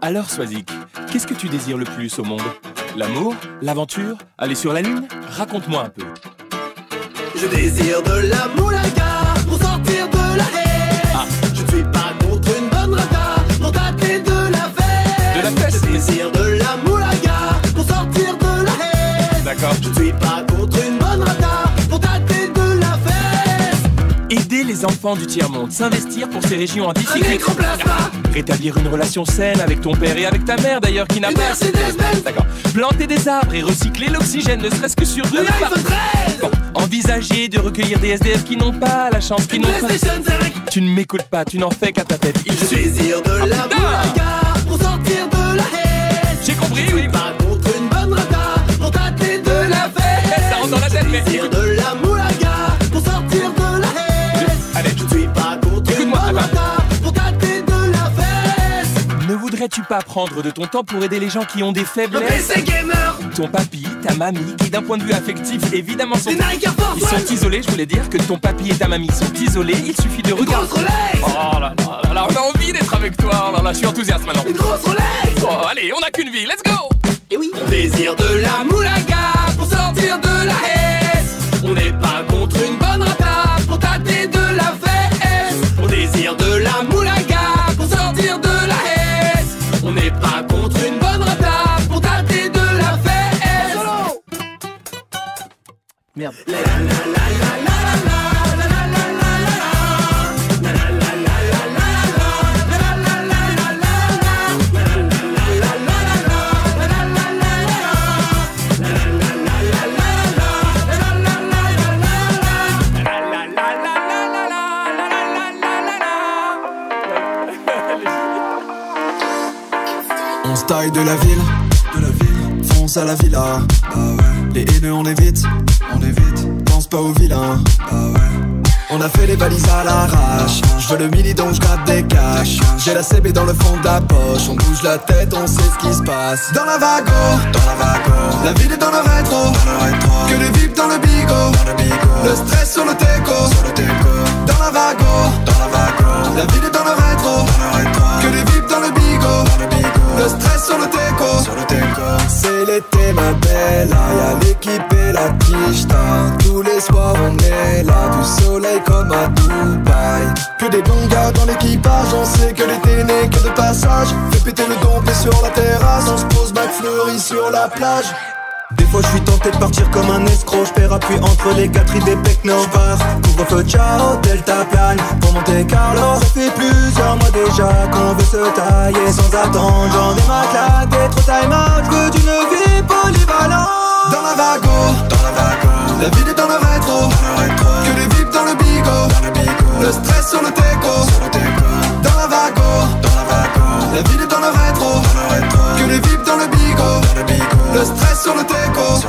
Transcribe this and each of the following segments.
Alors Swazik, qu'est-ce que tu désires le plus au monde? L'amour? L'aventure? Aller sur la lune? Raconte-moi un peu. Je désire de la moulaga pour sortir de la haie. Je ne suis pas contre une bonne rata pour tâter de la fesse. De la fesse? Je désire de la moulaga pour sortir de la haie. D'accord. Je ne suis pas contre une bonne rata pour tâter de la fesse. Aider les enfants du tiers-monde, s'investir pour ces régions en Un difficulté. nécroplasma, Rétablir une relation saine avec ton père et avec ta mère d'ailleurs qui n'a une pas... Mercedes-Benz, D'accord. Planter des arbres et recycler l'oxygène, ne serait-ce que sur 2 un iPhone 13, Bon, envisager de recueillir des SDF qui n'ont pas la chance, qui une n'ont pas... PlayStation 5. Tu ne m'écoutes pas, tu n'en fais qu'à ta tête. Je désire de la putain. moulaga pour sortir de la haie. J'ai compris, Je oui. suis pas contre une bonne rata pour tâter de la fesse. Ça rentre dans la tête, mais... Je désire de la moulaga pour sortir de la haie. Allez, Je ne suis pas contre une Écoute-moi, bonne attends. rata pour tâter de la fesse. ne voudrais-tu pas prendre de ton temps pour aider les gens qui ont des Un faiblesses? PC gamer, Ton papy, ta mamie, qui d'un point de vue affectif, évidemment sont... des Nike Air Force Ils sont One, isolés, je voulais dire que ton papy et ta mamie sont isolés, il suffit de une regarder... grosse Rolex, Oh là là là, on a envie d'être avec toi, oh là là, je suis enthousiaste maintenant. une grosse Rolex. Oh, allez, on n'a qu'une vie, let's go! Et oui, on désire de la moulaga pour sortir de la haie. On n'est pas contre une bonne rata pour tâter de la fesse. On désire de la moulaga pour sortir de la haie. On n'est pas contre une bonne rata pour tâter de la fesse. Solo. Merde. On se taille de la ville, fonce à la villa. Les haineux on évite, pense pas aux vilains. On a fait les valises à l'arrache. Je veux le mini donc je gratte des caches. J'ai la CB dans le fond de la poche. On bouge la tête, on sait ce qui se passe. Dans la vago, la ville est dans le rétro, que les vipes dans le bigot. Le stress sur le teco, dans la vago, la ville est dans le rétro, que les vipes dans le bigot. Le stress sur le teco, c'est l'été ma belle. Y'a l'équipe et la quicheta. Tous les soirs on est là, du soleil comme à Dubaï. Que des bons gars dans l'équipage, on sait que l'été n'est que de passage. Fais péter le dompé sur la terrasse, on se pose McFlurry sur la plage. Des fois je suis tenté de partir comme un escroc. J'perds appui entre les 4 des Pecno. J'pars, couvre-feu, ciao, Delta plane pour Monte Carlo. Ça fait plusieurs mois déjà qu'on veut se tailler sans attendre. J'en ai ma claque, t'es trop time out. J'veux d'une vie polyvalente. Dans la vago, la ville est dans le rétro, que les vipes dans le bigot. Le stress sur le teco, dans la vago, la ville est dans le rétro, que les vipes dans le bigot. Le stress sur le teco,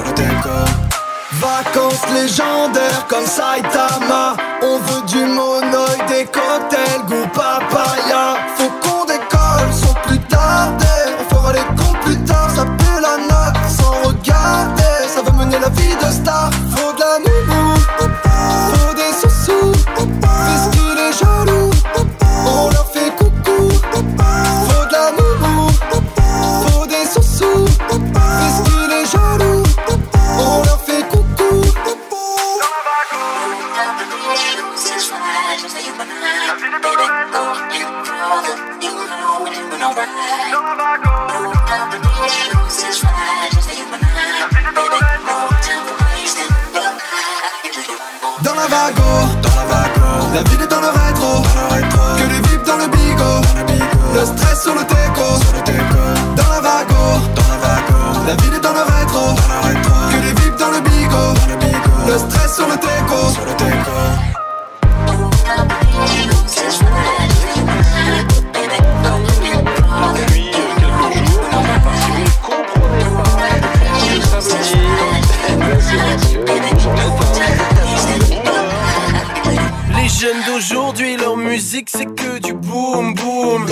vacances légendaires comme Saitama. On veut du monoï, des cocktails goût papaya. Faut qu'on décolle sans plus tarder. On fera les comptes plus tard, ça pue la note sans regarder. Ça veut mener la vie de star. Faut de la moumou, faut des sous-sous. Fais qu'il est jaloux, on leur fait coucou. Faut de la moumou, faut des sous-sous. Fais qu'il est jaloux, on leur fait coucou. Dans la vago, la ville est dans le rétro, que les vipes dans le bigot. Le stress sur le teco, dans la vago, la ville est dans le rétro, que les vipes dans le bigot. Le stress sur le teco. Depuis quelques jours, si vous ne comprenez pas ce que ça veut dire, ben c'est parce que vous en êtes Les jeunes d'aujourd'hui, leur musique c'est que du boom boom.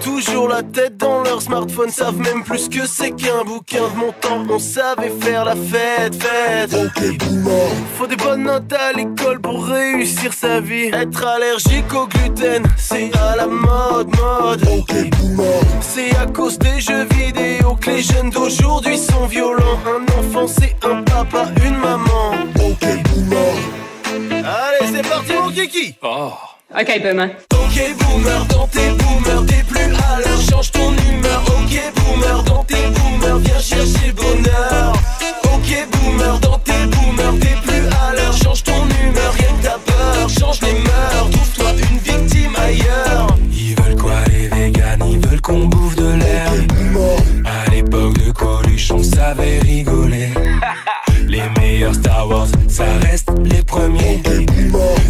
Toujours la tête dans leur smartphone, savent même plus ce que c'est qu'un bouquin. De mon temps, on savait faire la fête. Faut des bonnes notes à l'école pour réussir sa vie. Être allergique au gluten, c'est à la mode. C'est à cause des jeux vidéo que les jeunes d'aujourd'hui sont violents. Un enfant, c'est un papa, une maman. Allez, c'est parti mon kiki. Ok, boomer. Ok, boomer, dans tes boomers, t'es plus à l'heure, change ton humeur. Ok, boomer, dans tes boomers, viens chercher le bonheur. Ok, boomer, dans tes boomers, t'es plus à l'heure, change ton humeur, rien que ta peur, change les mœurs, trouve-toi une victime ailleurs. Ils veulent quoi les véganes, ils veulent qu'on bouffe de l'herbe. À l'époque de Coluche, on savait rigoler. Les meilleurs Star Wars, ça reste les premiers.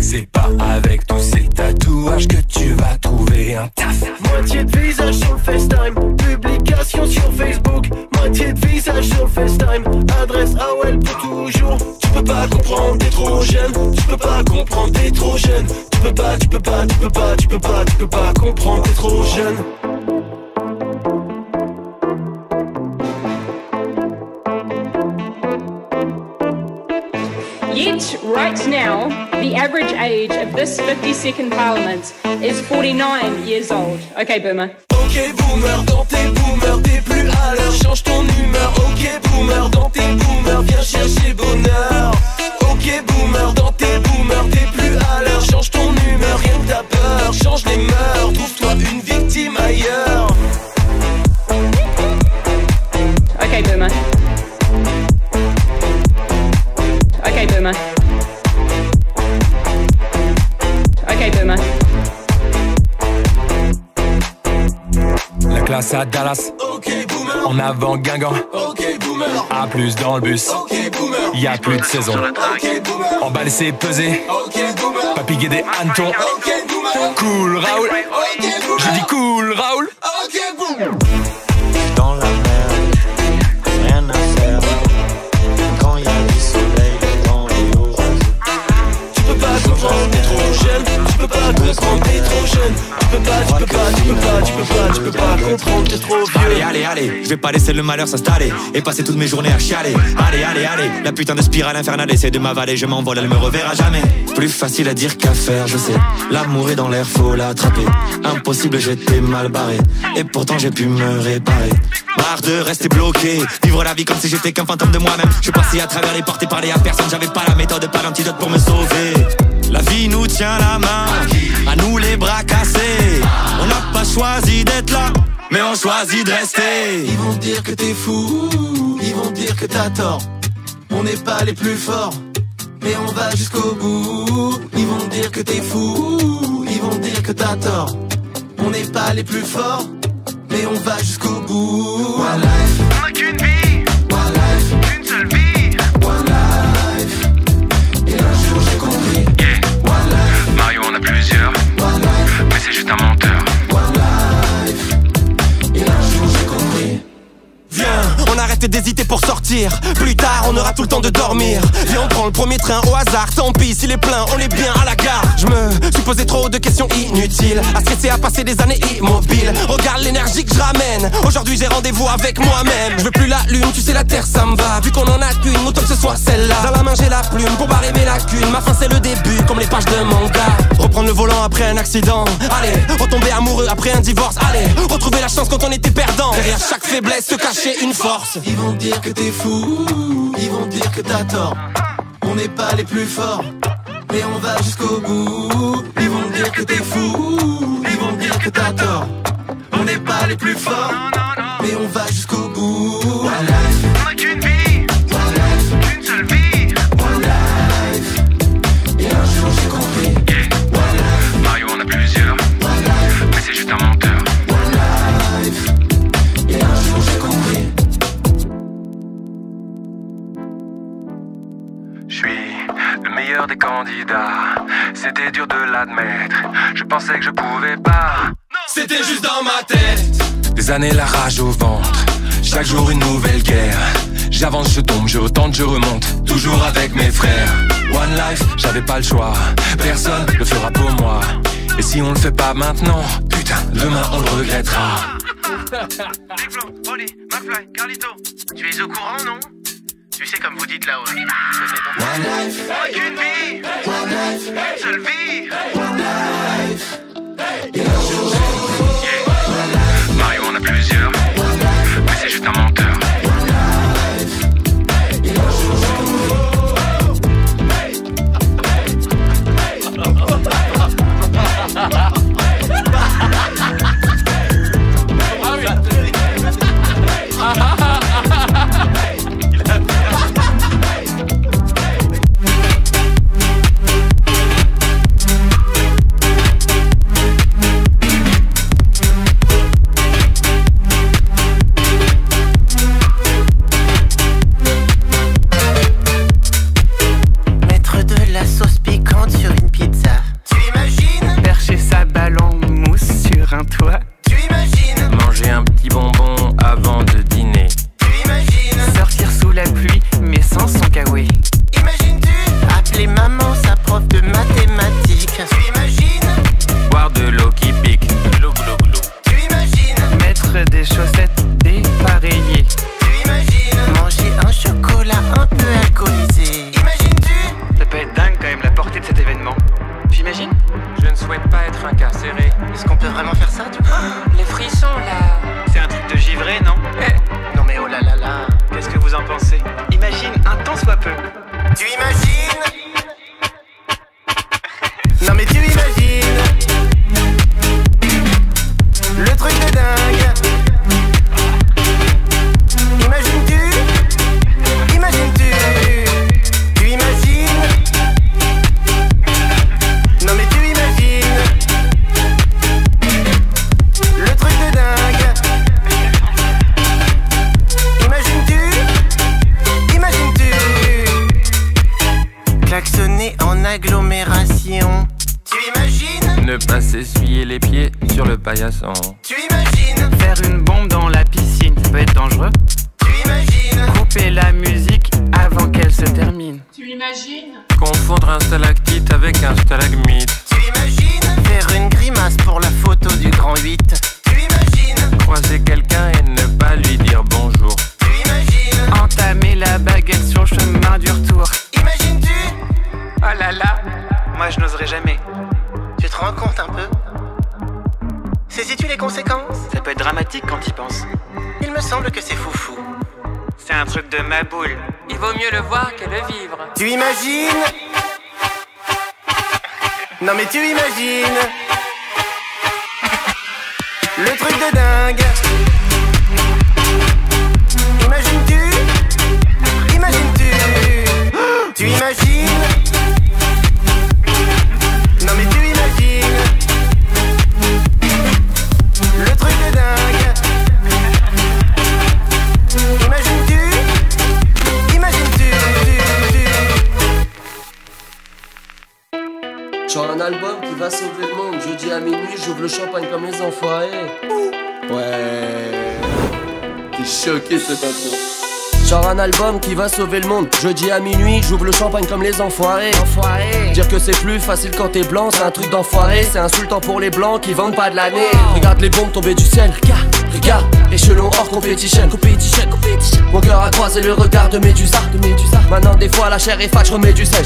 C'est pas avec tous ces tatouages que tu vas trouver un taf. Moitié de visage sur le FaceTime, publication sur Facebook. Moitié de visage sur le FaceTime, adresse AOL pour toujours. Tu peux pas comprendre, t'es trop jeune. Tu peux pas comprendre, t'es trop jeune. Tu peux pas comprendre, t'es trop jeune. Yet, right now, the average age of this 52nd Parliament is 49 years old. Okay, boomer. Ok, boomer, dans tes boomers, t'es plus à l'heure, change ton humeur. Ok, boomer, dans tes boomers, viens chercher le bonheur. Ok, boomer, dans tes boomers, t'es plus à l'heure, change ton humeur, rien que ta peur, change les mœurs, trouve-toi une victime ailleurs. Okay, boomer. Okay, boomer. Okay, boomer. La classe à Dallas, Ok, boomer. en avant Guingamp, Ok, boomer. A plus dans le bus, Ok, boomer. y'a plus de saison. Ok, boomer. Emballer c'est pesé, Ok, boomer. papy des hannetons. Ok, boomer. Cool Raoul, Ok, boomer. je dis cool Raoul. Ok, boomer. Dans la mer, rien à faire. Quand il y a du soleil, le temps est orageux. Tu peux pas comprendre, t'es trop jeune. Tu peux pas comprendre, t'es trop jeune. Tu peux pas comprendre, t'es trop vieux. Allez, je vais pas laisser le malheur s'installer et passer toutes mes journées à chialer. Allez, la putain de spirale infernale essaie de m'avaler, je m'envole, elle me reverra jamais. Plus facile à dire qu'à faire, je sais. L'amour est dans l'air, faut l'attraper. Impossible, j'étais mal barré et pourtant j'ai pu me réparer. Marre de rester bloqué, vivre la vie comme si j'étais qu'un fantôme de moi-même. Je passais à travers les portes et parlais à personne, j'avais pas la méthode, pas l'antidote pour me sauver. La vie nous tient la main, à nous les bras cassés. On n'a pas choisi d'être là, mais on choisit de rester. Ils vont dire que t'es fou, ils vont dire que t'as tort. On n'est pas les plus forts, mais on va jusqu'au bout. Ils vont dire que t'es fou, ils vont dire que t'as tort. On n'est pas les plus forts, mais on va jusqu'au bout. One life, on n'a qu'une vie. One life, une seule vie. One life, et un jour j'ai compris. One life, Mario on a plusieurs, one life, mais c'est juste un menteur. one life, et un jour j'ai compris. Viens, on arrête d'hésiter pour sortir. Plus tard, on aura tout le temps de dormir. Viens, on prend le premier train au hasard. Tant pis, s'il est plein, on est bien à la gare. Je me suis posé trop de questions inutiles, à stresser, à passer des années immobiles. Regarde l'énergie que je ramène. Aujourd'hui, j'ai rendez-vous avec moi-même. Je veux plus la lune, tu sais, la terre, ça me va. Vu qu'on en a qu'une, autant que ce soit celle-là. Dans la main, j'ai la plume pour barrer mes lacunes. Ma fin, c'est le début, comme les pages de manga. Reprendre le volant après un accident. Allez, retomber amoureux après un divorce. Allez, retrouver la chance quand on était perdant. Derrière chaque faiblesse se cachait une force. Ils vont dire que t'es fou, ils vont dire que t'as tort. On n'est pas les plus forts, mais on va jusqu'au bout. Ils vont dire que t'es fou, ils vont dire que t'as tort. On n'est pas les plus forts, mais on va jusqu'au bout. One life, on n'a qu'une vie. One life, une seule vie. One life, et un jour j'ai compris. One life, Mario on a plusieurs, one life, mais c'est juste un menteur. one life, et un jour j'ai compris. Je suis le meilleur des candidats, c'était dur de l'admettre. Je pensais que je pouvais pas, C'était juste dans ma tête. des années la rage au ventre, chaque jour une nouvelle guerre. J'avance, je tombe, je retente, je remonte, toujours avec mes frères. One life, j'avais pas le choix, personne le fera pour moi. Et si on le fait pas maintenant, putain, demain on le regrettera. Big Flo, Oli, McFly, Carlito, tu es au courant, non? Tu sais comme vous dites là-haut. One life, Qu'une vie, one life, une seule vie. one life. Mario en a plusieurs, mais c'est juste un menteur. Mettre de la sauce piquante sur une pizza. Tu imagines? Percher sa balle en mousse sur un toit. Tu imagines? Manger un petit bonbon avant de dîner. Tu imagines? Sortir sous la pluie mais sans son kawaii. Imagines-tu? Appeler maman sa prof de mathématiques. Tu imagines? Boire de l'eau qui pique. Glou glou glou. Tu imagines? Mettre des chaussettes dépareillées. Tu imagines? Manger un chocolat un peu alcoolisé. Imagines-tu? Ça peut être dingue quand même la portée de cet événement. Tu imagines? Je ne souhaite pas être incarcéré. Est-ce qu'on peut vraiment faire ça du coup? Les frissons là. C'est un truc de givré, non? Non mais oh là là là. Qu'est-ce que vous en pensez? Imagine un tant soit peu. Tu imagines? Non mais tu imagines? Le truc de dingue. Imagines-tu? Imagines-tu? Tu imagines? Non mais tu imagines? Le truc de dingue. Imagines-tu? Imagines-tu? Klaxonner en agglomération. Tu imagines? Ne pas s'essuyer les pieds sur le paillasson. Tu imagines? Faire une bombe dans la piscine, ça peut être dangereux. Tu imagines? Couper la musique avant qu'elle se termine. Tu imagines? Confondre un stalactite avec un stalagmite. Tu imagines? Faire une grimace pour la photo du grand 8. Tu imagines? Croiser quelqu'un et ne pas lui dire bonjour. Tu imagines? Entamer la baguette sur le chemin du retour. Imagines-tu? Oh là là. Moi je n'oserais jamais. Tu te rends compte un peu? Saisis-tu les conséquences? Ça peut être dramatique quand tu y penses. Il me semble que c'est foufou. C'est un truc de ma boule. Il vaut mieux le voir que le vivre. Tu imagines? Non mais tu imagines? Le truc de dingue. Imagines-tu? Imagines-tu? Tu imagines? Non mais tu imagines? Le truc de dingue. Imagines-tu? Imagines-tu? Genre un album qui va sauver le monde. Jeudi à minuit, j'ouvre le champagne comme les enfoirés. Ouais. T'es choqué cet intro. Genre un album qui va sauver le monde. Jeudi à minuit, j'ouvre le champagne comme les enfoirés. Dire que c'est plus facile quand t'es blanc, c'est un truc d'enfoiré. C'est insultant pour les blancs qui vendent pas de l'année. Regarde les bombes tomber du ciel. Regarde, échelon hors competition. Mon cœur a croisé le regard de Médusa. Maintenant des fois la chair est fat, j'remets du sel.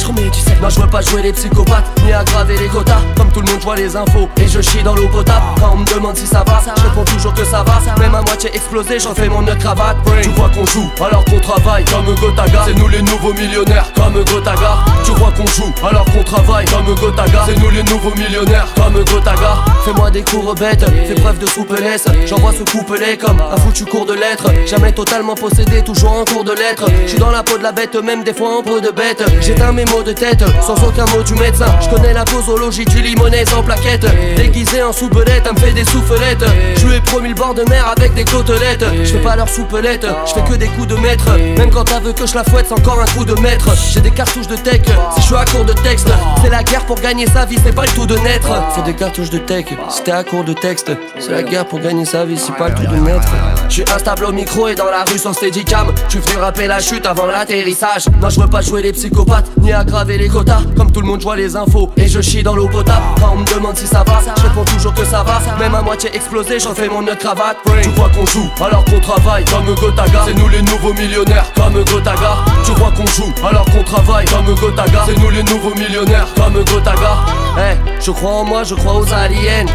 Non je veux pas jouer les psychopathes, ni aggraver les quotas. Comme tout le monde je vois les infos et je chie dans l'eau potable. Quand on me demande si ça va, je réponds toujours que ça va. Même à moitié explosé, j'en fais mon nœud cravate. Tu crois qu'on joue alors qu'on travaille comme Gotaga. C'est nous les nouveaux millionnaires comme Gotaga. Tu crois qu'on joue alors qu'on travaille comme Gotaga. C'est nous les nouveaux millionnaires comme Gotaga. Fais-moi des cours bêtes, fais preuve de souplesse. J'envoie ce couplet comme un foutu cours de lettres. Jamais totalement possédé, toujours en cours de lettres. J'suis dans la peau de la bête, même des fois en peau de bête. J'éteins mes mots de tête, sans aucun mot du médecin. J'connais la posologie du limonèse en plaquette. Déguisé en soupelette, elle me fait des soufflettes. J'lui ai promis le bord de mer avec des côtelettes. J'fais pas leur soupelette, j'fais que des coups de maître. mettre. Même quand t'as vu que je la fouette, c'est encore un coup de maître. J'ai des cartouches de tech, si je suis à court de texte. C'est la guerre pour gagner sa vie, c'est pas le tout de naître. C'est des cartouches de tech, si t'es à court de texte. C'est la guerre pour gagner sa vie, c'est pas le tout de naître. Je suis instable au micro et dans la rue sans steadicam. Je suis venu rapper la chute avant l'atterrissage. Non, je veux pas jouer les psychopathes, ni aggraver les quotas. Comme tout le monde, je vois les infos et je chie dans l'eau potable. Quand on me demande si ça va, je réponds toujours que ça va. Même à moitié explosé, j'en fais mon nœud cravate. Tu crois qu'on joue alors qu'on travaille comme Gotaga. C'est nous les nouveaux millionnaires comme Gotaga. Tu crois qu'on joue alors qu'on travaille comme Gotaga. C'est nous les nouveaux millionnaires comme Gotaga. Hey, je crois en moi, je crois aux aliens.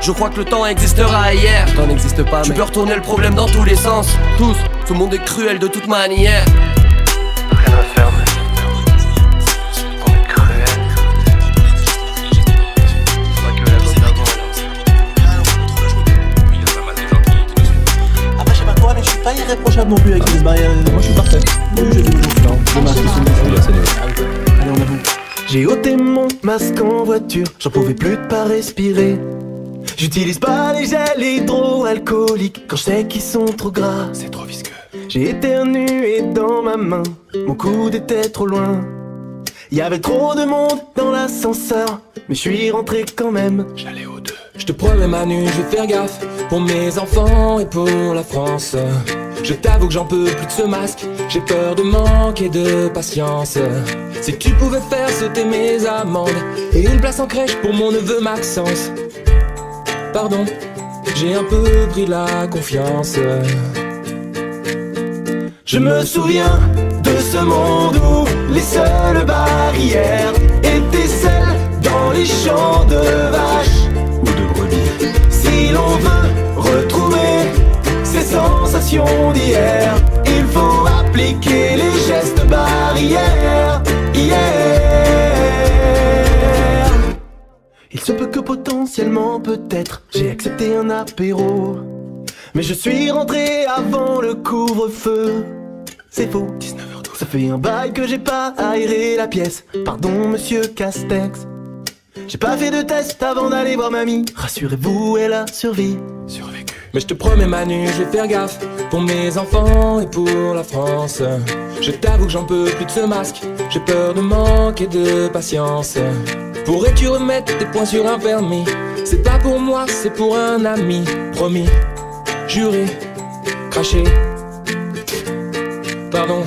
Je crois que le temps existera hier. Le temps n'existe pas, tu peux retourner le problème dans tous les sens. Tous, ce monde est cruel de toute manière. Rien à faire, mais on est cruel. C'est pas que la bonne d'avant, Après, je sais pas toi, mais je suis pas irréprochable non plus avec les barrières. Moi, je suis parfait. Oui, j'ai des jours là. Allez, on avoue. J'ai ôté mon masque en voiture, j'en pouvais plus de pas respirer. J'utilise pas les gels hydroalcooliques quand je sais qu'ils sont trop gras. C'est trop visqueux. J'ai éternué dans ma main, mon coude était trop loin. Y'avait trop de monde dans l'ascenseur, mais je suis rentré quand même. J'allais aux deux. Je te promets Manu, je vais faire gaffe pour mes enfants et pour la France. Je t'avoue que j'en peux plus de ce masque, j'ai peur de manquer de patience. Si tu pouvais faire sauter mes amendes et une place en crèche pour mon neveu Maxence. Pardon, j'ai un peu pris la confiance. Je me souviens de ce monde où les seules barrières étaient celles dans les champs de vaches Ou de brebis. Si l'on veut retrouver ces sensations d'hier, il faut appliquer les gestes barrières. Hier, il se peut que potentiellement, peut-être, j'ai accepté un apéro, mais je suis rentré avant le couvre-feu. C'est faux, 19h12. Ça fait un bail que j'ai pas aéré la pièce. Pardon, monsieur Castex. J'ai pas fait de test avant d'aller voir mamie. Rassurez-vous, elle a survécu. Mais je te promets Manu, je vais faire gaffe pour mes enfants et pour la France. Je t'avoue que j'en peux plus de ce masque, j'ai peur de manquer de patience. Pourrais-tu remettre tes points sur un permis? C'est pas pour moi, c'est pour un ami. Promis, juré, craché. Pardon,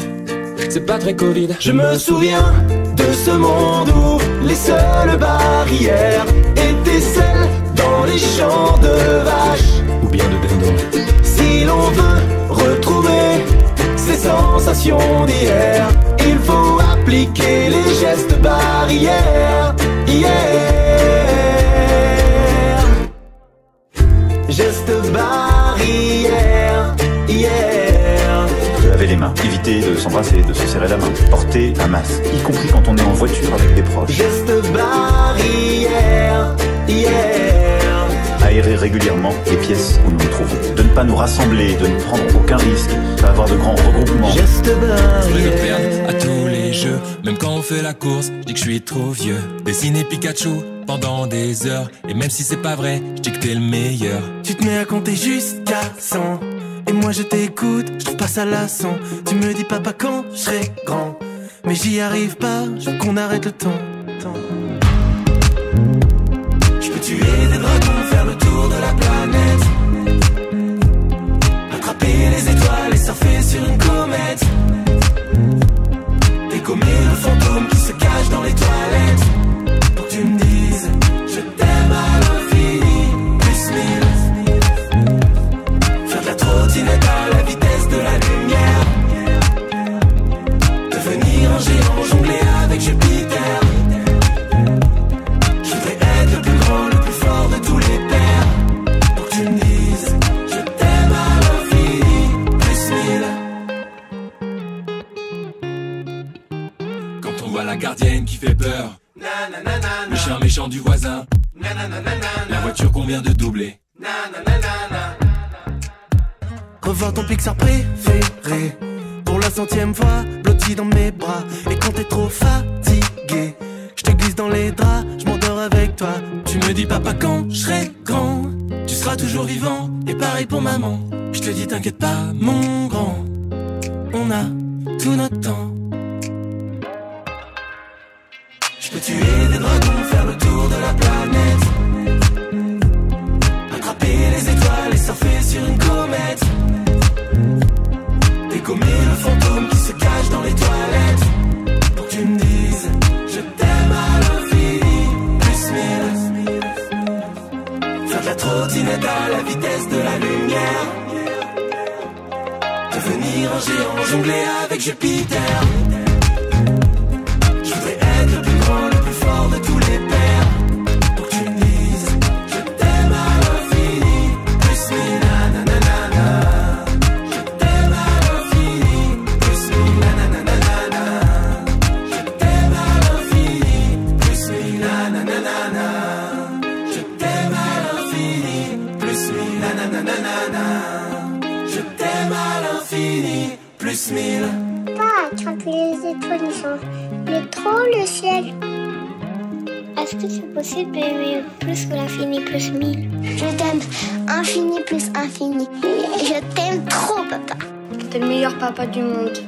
c'est pas très Covid. Je me souviens de ce monde où les seules barrières étaient celles dans les champs de vaches Ou bien de dindon. Si l'on veut retrouver ces sensations d'hier, il faut appliquer les gestes barrières. Hier, gestes barrières. Hier, Se laver les mains, éviter de s'embrasser, de se serrer la main, porter un masque, y compris quand on est en voiture avec des proches. gestes barrières. Hier, Aérer régulièrement les pièces où nous nous trouvons. De ne pas nous rassembler, de ne prendre aucun risque, pas avoir de grands regroupements. gestes Je vais me barrières. perdre à tous les jeux, même quand on fait la course, je dis que je suis trop vieux. Dessiner Pikachu pendant des heures, et même si c'est pas vrai, je dis que t'es le meilleur. Tu te mets à compter jusqu'à 100 et moi je t'écoute, je trouve pas ça lassant. Tu me dis papa quand je serai grand, mais j'y arrive pas, je veux qu'on arrête le temps. Je peux tuer des dragons, faire le tour de la planète, attraper les étoiles et surfer sur une comète, dégommer le fantôme qui se cache dans les toilettes, pour que tu me dises je t'aime à l'infini, plus 1000. Faire de la trottinette à la vitesse de la lumière, devenir un géant, jongler avec Jupiter. Je voudrais être le plus grand, le plus fort de tous les pères, pour que tu me dises je t'aime à l'infini, plus 1000. Quand on voit la gardienne qui fait peur, le chien méchant du voisin, la voiture qu'on vient de doubler. Revoir ton Pixar préféré pour la 100e fois, blotti dans mes bras. Et quand t'es trop fatigué, je te glisse dans les draps, je m'endors avec toi. Tu me dis papa quand je serai grand, tu seras toujours vivant. Et pareil pour maman, je te dis t'inquiète pas mon grand, on a tout notre temps. Je peux tuer des dragons, faire le tour de la planète, attraper les étoiles et surfer sur une comète, dégommer le fantôme qui se cache dans les toilettes, pour que tu me dises je t'aime à l'infini, plus 1000. Faire de la trottinette à la vitesse de la lumière, devenir un géant, jongler avec Jupiter. Je voudrais être le plus grand, le plus fort de tous les pères, pour que tu me dises je t'aime à l'infini, plus 1000. Nanana. Je t'aime à l'infini, plus 1000. Nanana. Je t'aime à l'infini, plus 1000. Nanana. Je t'aime à l'infini, plus 1000. Nanana. Je t'aime à l'infini, plus 1000. Pas quand les étoiles sont trop le ciel. Est-ce que c'est possible d'aimer plus que l'infini plus 1000? Je t'aime infini plus infini. Je t'aime trop, papa. T'es le meilleur papa du monde.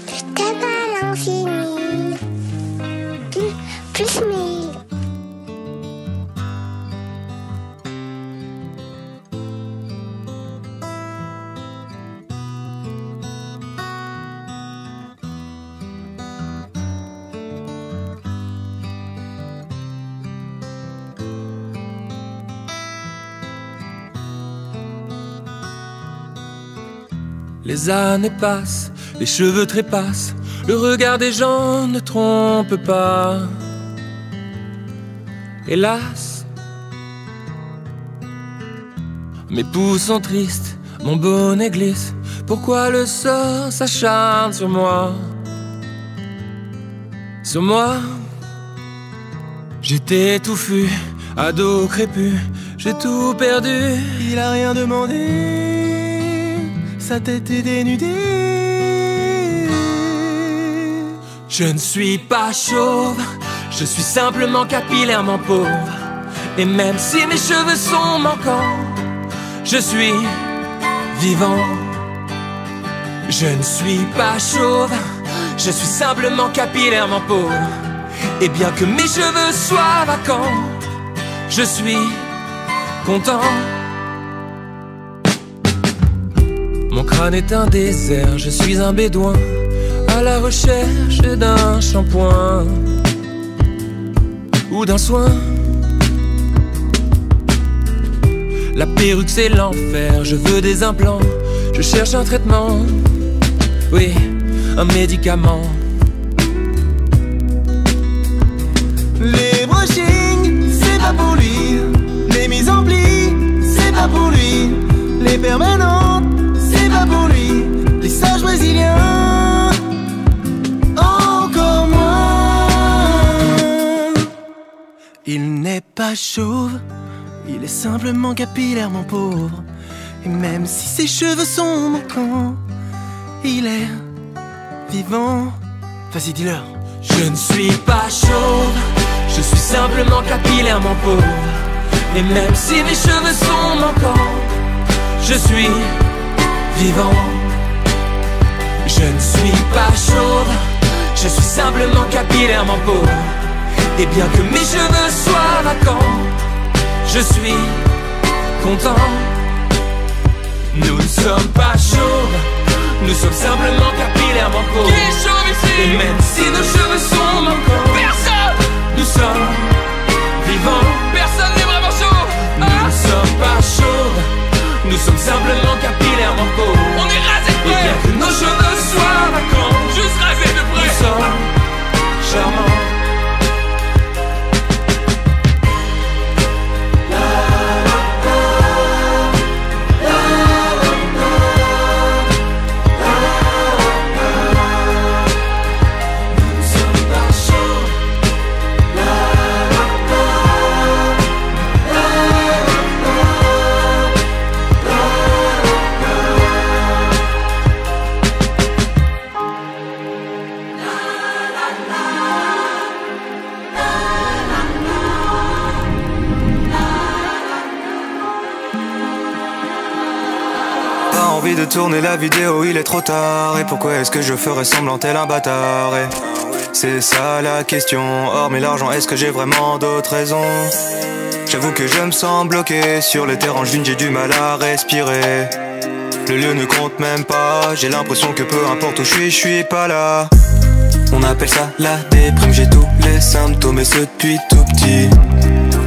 Je t'aime à l'infini plus 1000. Les années passent, les cheveux trépassent, le regard des gens ne trompe pas. Hélas, mes pouces sont tristes, mon bonnet glisse. Pourquoi le sort s'acharne sur moi? Sur moi, j'étais touffu, ado crépu, j'ai tout perdu. Il a rien demandé, sa tête est dénudée. Je ne suis pas chauve, je suis simplement capillairement pauvre. Et même si mes cheveux sont manquants, je suis vivant. Je ne suis pas chauve, je suis simplement capillairement pauvre. Et bien que mes cheveux soient vacants, je suis content. Mon crâne est un désert, je suis un bédouin à la recherche d'un shampoing ou d'un soin. La perruque c'est l'enfer, je veux des implants, je cherche un traitement, oui, un médicament. Les brushings, c'est pas pour lui. Les mises en pli, c'est pas pour lui. Les permanentes, c'est pas pour lui. Les sages brésiliens, encore moins. Il n'est pas chauve, il est simplement capillairement pauvre. Et même si ses cheveux sont manquants, il est vivant. Vas-y, dis-leur. Je ne suis pas chauve, je suis simplement capillairement pauvre. Et même si mes cheveux sont manquants, je suis vivant. Je ne suis pas chauve, je suis simplement capillairement pauvre. Et bien que mes cheveux soient vacants, je suis content. Nous ne sommes pas chauves, nous sommes simplement capillairement pauvres. Qui est chauve ici? Et même si nos cheveux sont manquants, personne! Nous sommes vivants. Personne n'est vraiment chauve. Nous ne sommes pas chauves, nous sommes simplement capillairement pauvres. On est rasés de près. Et bien que nos cheveux soient vacants, juste rasés de près, nous sommes charmants. envie de tourner la vidéo, il est trop tard. Et pourquoi est-ce que je ferais semblant tel un bâtard? Et c'est ça la question. Hormis l'argent, est-ce que j'ai vraiment d'autres raisons? J'avoue que je me sens bloqué sur les terrains d'une, j'ai du mal à respirer. Le lieu ne compte même pas, j'ai l'impression que peu importe où je suis pas là. On appelle ça la déprime, j'ai tous les symptômes et ce depuis tout petit.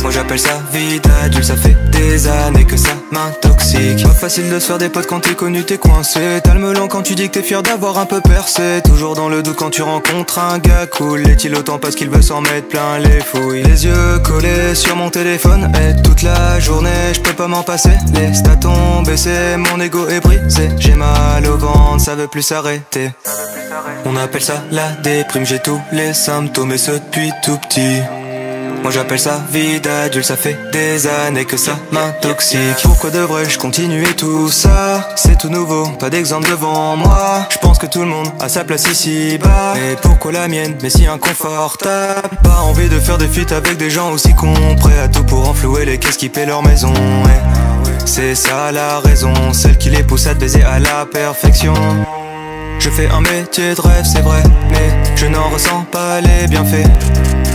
Moi j'appelle ça vie d'adulte, ça fait des années que ça m'intoxique. Pas facile de se faire des potes quand t'es connu, t'es coincé. T'as le melon quand tu dis que t'es fier d'avoir un peu percé. Toujours dans le doute quand tu rencontres un gars cool. L'est-il autant parce qu'il veut s'en mettre plein les fouilles? Les yeux collés sur mon téléphone et toute la journée je peux pas m'en passer. Les stats ont baissé, mon ego est brisé. J'ai mal au ventre, ça veut plus s'arrêter. On appelle ça la déprime, j'ai tous les symptômes et ce depuis tout petit. Moi j'appelle ça vie d'adulte, ça fait des années que ça m'intoxique. Pourquoi devrais-je continuer tout ça? C'est tout nouveau, pas d'exemple devant moi. Je pense que tout le monde a sa place ici bas. Et pourquoi la mienne, mais si inconfortable? Pas envie de faire des feats avec des gens aussi cons, prêts à tout pour enflouer les caisses qui paient leur maison. C'est ça la raison, celle qui les pousse à te baiser à la perfection. Je fais un métier de rêve, c'est vrai, mais je n'en ressens pas les bienfaits.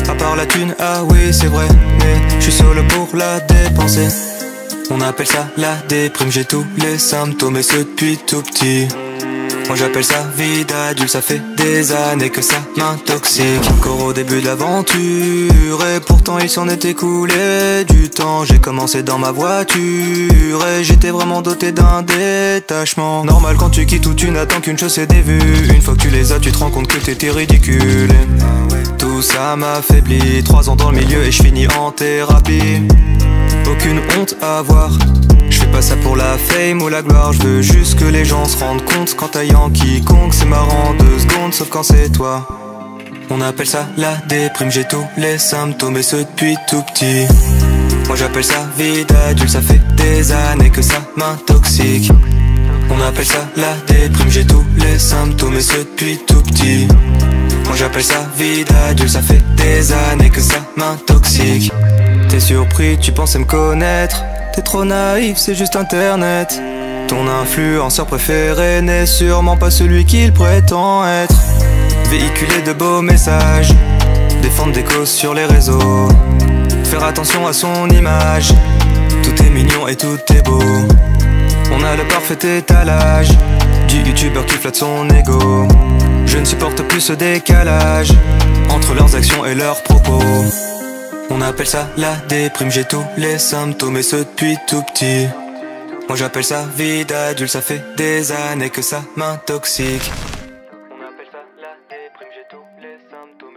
À part la thune, ah oui c'est vrai, mais je suis solo pour la dépenser. On appelle ça la déprime, j'ai tous les symptômes et ce depuis tout petit. Moi j'appelle ça vie d'adulte, ça fait des années que ça m'intoxique. Encore au début de l'aventure et pourtant il s'en est écoulé du temps. J'ai commencé dans ma voiture et j'étais vraiment doté d'un détachement. Normal quand tu quittes où tu n'attends qu'une chose, c'est des vues. Une fois que tu les as, tu te rends compte que t'étais ridicule. Tout ça m'affaiblit, 3 ans dans le milieu et je finis en thérapie. Aucune honte à avoir, je fais pas ça pour la fame ou la gloire. Je veux juste que les gens se rendent compte qu'en taillant quiconque c'est marrant 2 secondes, sauf quand c'est toi. On appelle ça la déprime, j'ai tous les symptômes et ce depuis tout petit. Moi j'appelle ça vie d'adulte, ça fait des années que ça m'intoxique. On appelle ça la déprime, j'ai tous les symptômes et ce depuis tout petit. Moi j'appelle ça vie d'adulte, ça fait des années que ça m'intoxique. T'es surpris, tu pensais me connaître. T'es trop naïf, c'est juste internet. Ton influenceur préféré n'est sûrement pas celui qu'il prétend être. Véhiculer de beaux messages, défendre des causes sur les réseaux, faire attention à son image. Tout est mignon et tout est beau. On a le parfait étalage du youtubeur qui flatte son ego. Je ne supporte plus ce décalage entre leurs actions et leurs propos. On appelle ça la déprime, j'ai tous les symptômes et ce depuis tout petit. Moi j'appelle ça vie d'adulte, ça fait des années que ça m'intoxique. On appelle ça la déprime, j'ai tous les symptômes.